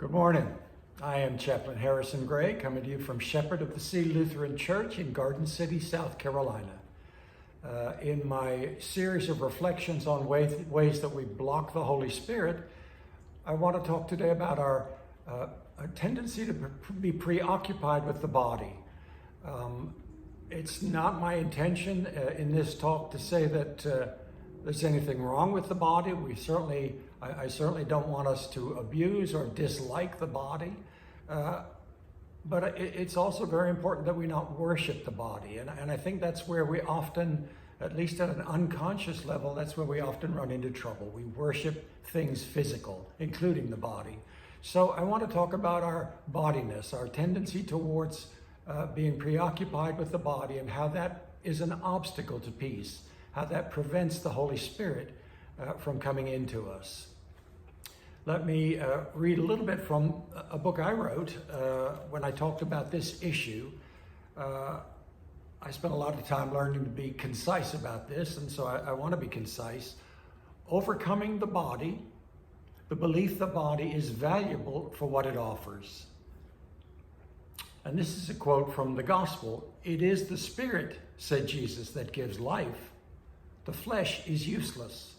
Good morning. I am Chaplain Harrison Gray, coming to you from Shepherd of the Sea Lutheran Church in Garden City, South Carolina. In my series of reflections on ways that we block the Holy Spirit, I want to talk today about our tendency to be preoccupied with the body. It's not my intention in this talk to say that there's anything wrong with the body. I certainly don't want us to abuse or dislike the body, but it's also very important that we not worship the body. And I think that's where we often, at least at an unconscious level, that's where we often run into trouble. We worship things physical, including the body. So I want to talk about our bodiness, our tendency towards being preoccupied with the body, and how that is an obstacle to peace, how that prevents the Holy Spirit from coming into us. Let me read a little bit from a book I wrote when I talked about this issue. I spent a lot of time learning to be concise about this, and so I want to be concise. Overcoming the body, the belief the body is valuable for what it offers. And this is a quote from the Gospel. "It is the Spirit," said Jesus, "that gives life. The flesh is useless.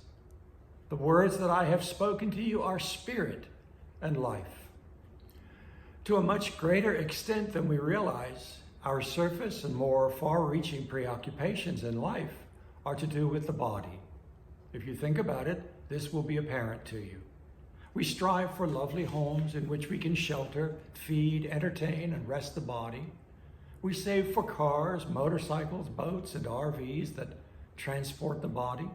The words that I have spoken to you are spirit and life." To a much greater extent than we realize, our surface and more far-reaching preoccupations in life are to do with the body. If you think about it, this will be apparent to you. We strive for lovely homes in which we can shelter, feed, entertain, and rest the body. We save for cars, motorcycles, boats, and RVs that transport the body.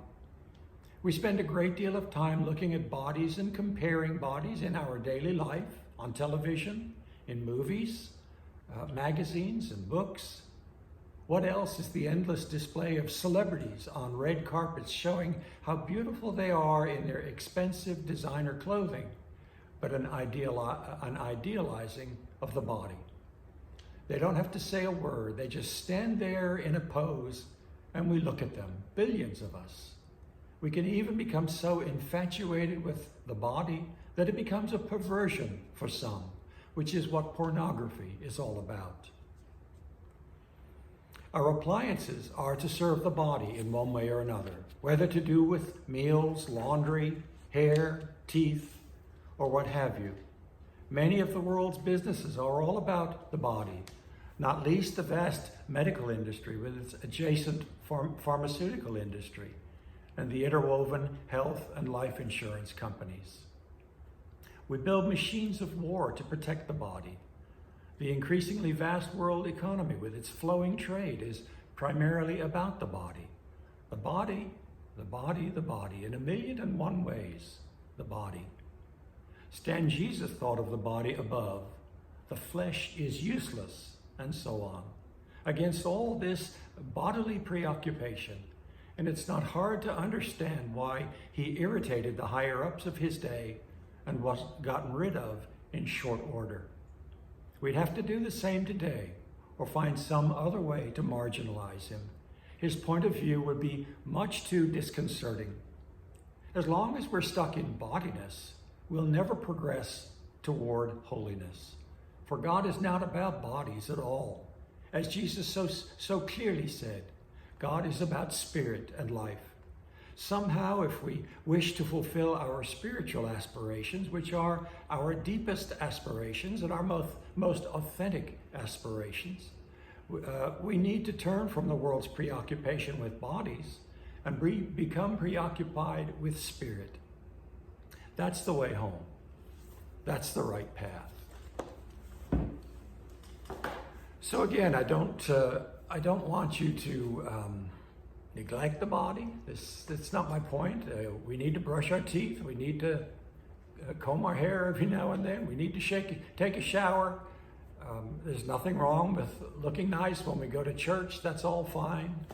We spend a great deal of time looking at bodies and comparing bodies in our daily life, on television, in movies, magazines, and books. What else is the endless display of celebrities on red carpets showing how beautiful they are in their expensive designer clothing, but an idealizing of the body. They don't have to say a word. They just stand there in a pose and we look at them, billions of us. We can even become so infatuated with the body that it becomes a perversion for some, which is what pornography is all about. Our appliances are to serve the body in one way or another, whether to do with meals, laundry, hair, teeth, or what have you. Many of the world's businesses are all about the body, not least the vast medical industry with its adjacent pharmaceutical industry and the interwoven health and life insurance companies. We build machines of war to protect the body. The increasingly vast world economy with its flowing trade is primarily about the body. The body, the body, the body, in 1,000,001 ways, the body. Stan Jesus thought of the body above. The flesh is useless, and so on. Against all this bodily preoccupation, and it's not hard to understand why he irritated the higher-ups of his day and was gotten rid of in short order. We'd have to do the same today or find some other way to marginalize him. His point of view would be much too disconcerting. As long as we're stuck in bodiness, we'll never progress toward holiness. For God is not about bodies at all. As Jesus so clearly said, God is about spirit and life. Somehow, if we wish to fulfill our spiritual aspirations, which are our deepest aspirations and our most authentic aspirations, we need to turn from the world's preoccupation with bodies and become preoccupied with spirit. That's the way home. That's the right path. So again, I don't want you to neglect the body. That's not my point. We need to brush our teeth. We need to comb our hair every now and then. We need to take a shower. There's nothing wrong with looking nice when we go to church. That's all fine.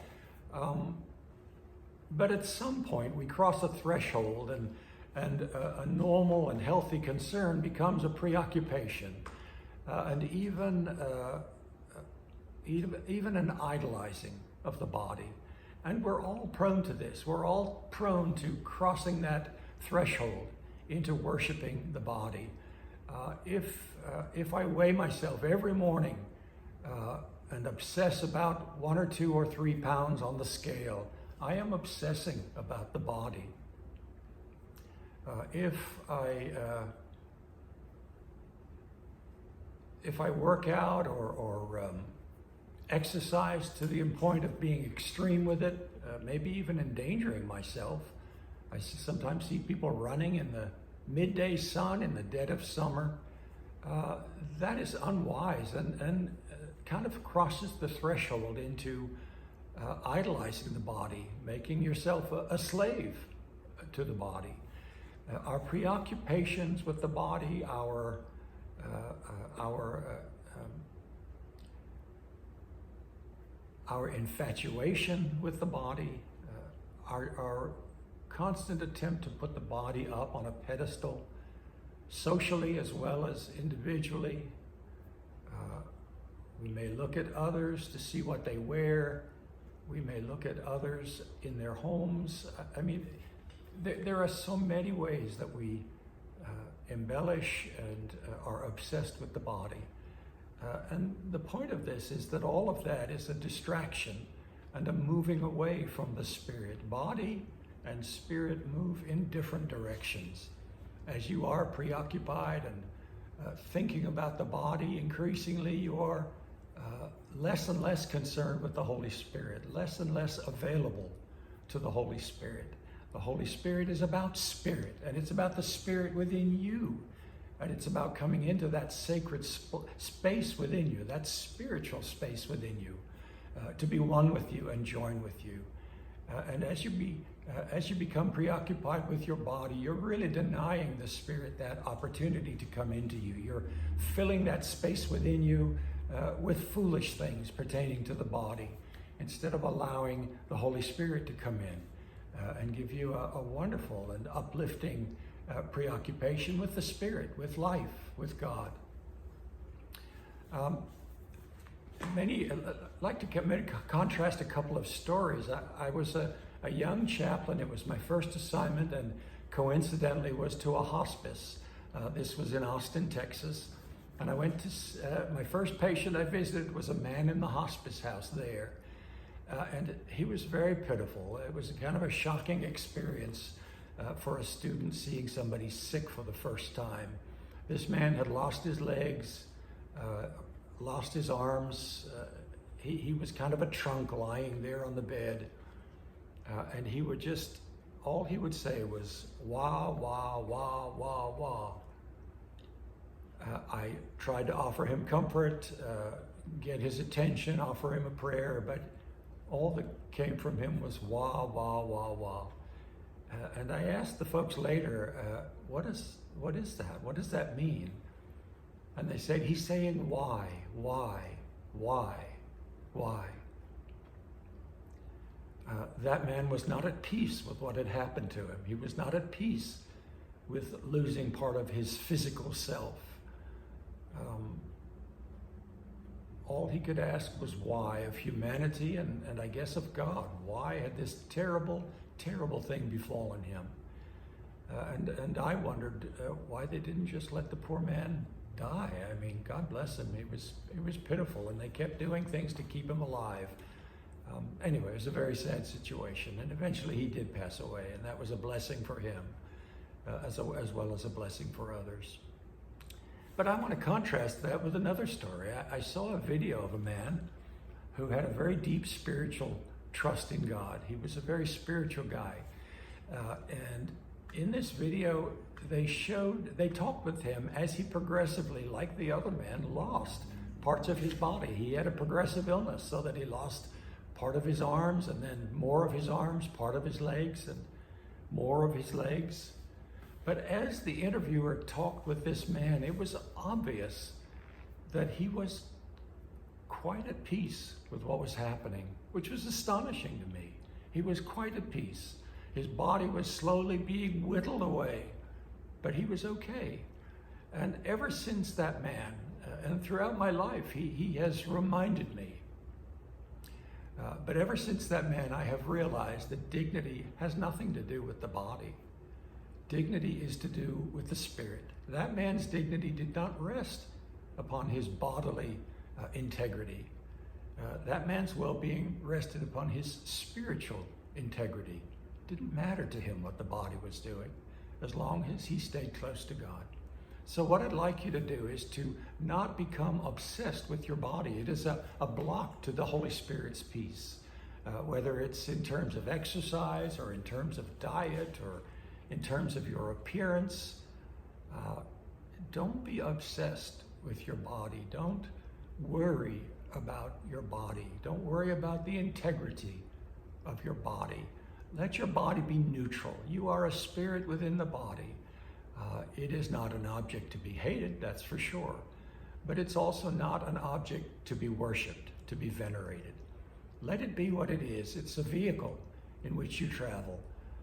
But at some point, we cross a threshold, and a normal and healthy concern becomes a preoccupation, and even an idolizing of the body. And we're all prone to this. We're all prone to crossing that threshold into worshiping the body. If I weigh myself every morning and obsess about 1 or 2 or 3 pounds on the scale, I am obsessing about the body. If I work out or exercise to the point of being extreme with it, maybe even endangering myself. I sometimes see people running in the midday sun in the dead of summer. That is unwise and kind of crosses the threshold into idolizing the body, making yourself a slave to the body. Our preoccupations with the body, our infatuation with the body, our constant attempt to put the body up on a pedestal, socially as well as individually. We may look at others to see what they wear. We may look at others in their homes. I mean, there are so many ways that we embellish and are obsessed with the body. And the point of this is that all of that is a distraction and a moving away from the spirit. Body and spirit move in different directions. As you are preoccupied and thinking about the body, increasingly you are less and less concerned with the Holy Spirit, less and less available to the Holy Spirit. The Holy Spirit is about spirit, and it's about the spirit within you. And it's about coming into that sacred space within you, that spiritual space within you, to be one with you and join with you. And as you become preoccupied with your body, you're really denying the Spirit that opportunity to come into you. You're filling that space within you with foolish things pertaining to the body, instead of allowing the Holy Spirit to come in and give you a wonderful and uplifting preoccupation with the Spirit, with life, with God. Many like to contrast a couple of stories. I was a young chaplain. It was my first assignment, and coincidentally was to a hospice. This was in Austin, Texas. And I went to, my first patient I visited was a man in the hospice house there. And he was very pitiful. It was kind of a shocking experience for a student seeing somebody sick for the first time. This man had lost his legs, lost his arms. He was kind of a trunk lying there on the bed. And he would just, all he would say was, wah, wah, wah, wah, wah. I tried to offer him comfort, get his attention, offer him a prayer, but all that came from him was wah, wah, wah, wah. And I asked the folks later, what is that? What does that mean? And they said, he's saying why, why, why, why. That man was not at peace with what had happened to him. He was not at peace with losing part of his physical self. All he could ask was why of humanity and I guess of God. Why had this terrible, terrible thing befallen him? And I wondered why they didn't just let the poor man die. I mean, God bless him. It was pitiful, and they kept doing things to keep him alive. Anyway, it was a very sad situation, and eventually he did pass away, and that was a blessing for him, as well as a blessing for others. But I want to contrast that with another story. I saw a video of a man who had a very deep spiritual trust in God. He was a very spiritual guy. And in this video, they talked with him as he progressively, like the other man, lost parts of his body. He had a progressive illness, so that he lost part of his arms, and then more of his arms, part of his legs, and more of his legs. But as the interviewer talked with this man, it was obvious that he was quite at peace with what was happening, which was astonishing to me. He was quite at peace. His body was slowly being whittled away, but he was okay. And ever since that man, and throughout my life, he has reminded me. But ever since that man, I have realized that dignity has nothing to do with the body. Dignity is to do with the spirit. That man's dignity did not rest upon his bodily integrity. That man's well-being rested upon his spiritual integrity. It didn't matter to him what the body was doing, as long as he stayed close to God. So what I'd like you to do is to not become obsessed with your body. It is a block to the Holy Spirit's peace, whether it's in terms of exercise or in terms of diet or in terms of your appearance. Don't be obsessed with your body. Don't worry about your body. Don't worry about the integrity of your body. Let your body be neutral. You are a spirit within the body. It is not an object to be hated, that's for sure. But it's also not an object to be worshiped, to be venerated. Let it be what it is. It's a vehicle in which you travel,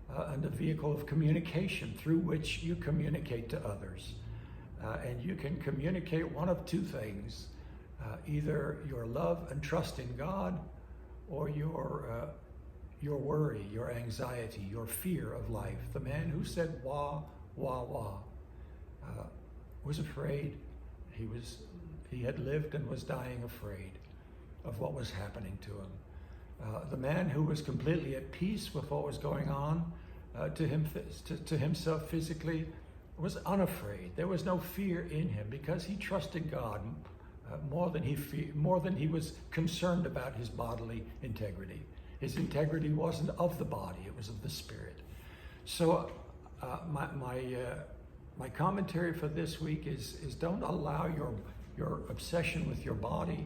and a vehicle of communication through which you communicate to others. And you can communicate one of two things, either your love and trust in God, or your worry, your anxiety, your fear of life. The man who said wah, wah, wah, was afraid. He had lived and was dying afraid of what was happening to him. The man who was completely at peace with what was going on to himself physically was unafraid. There was no fear in him because he trusted God more than he was concerned about his bodily integrity. His integrity wasn't of the body, it was of the spirit. So my commentary for this week is don't allow your obsession with your body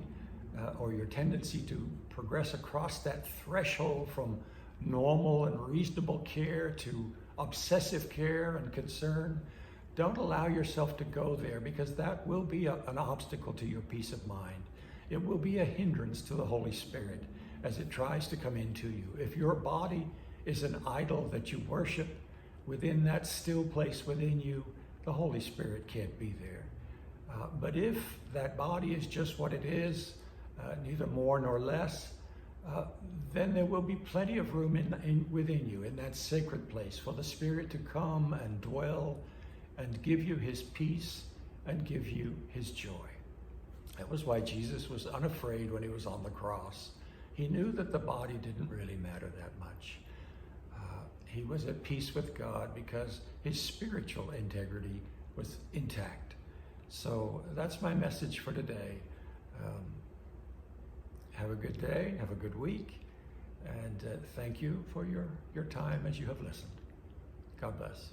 or your tendency to progress across that threshold from normal and reasonable care to obsessive care and concern. Don't allow yourself to go there, because that will be an obstacle to your peace of mind. It will be a hindrance to the Holy Spirit as it tries to come into you. If your body is an idol that you worship, within that still place within you, the Holy Spirit can't be there. But if that body is just what it is, neither more nor less, then there will be plenty of room within you, in that sacred place, for the Spirit to come and dwell and give you his peace and give you his joy. That was why Jesus was unafraid when he was on the cross. He knew that the body didn't really matter that much. He was at peace with God because his spiritual integrity was intact. So that's my message for today. Have a good day, have a good week, and thank you for your time as you have listened. God bless.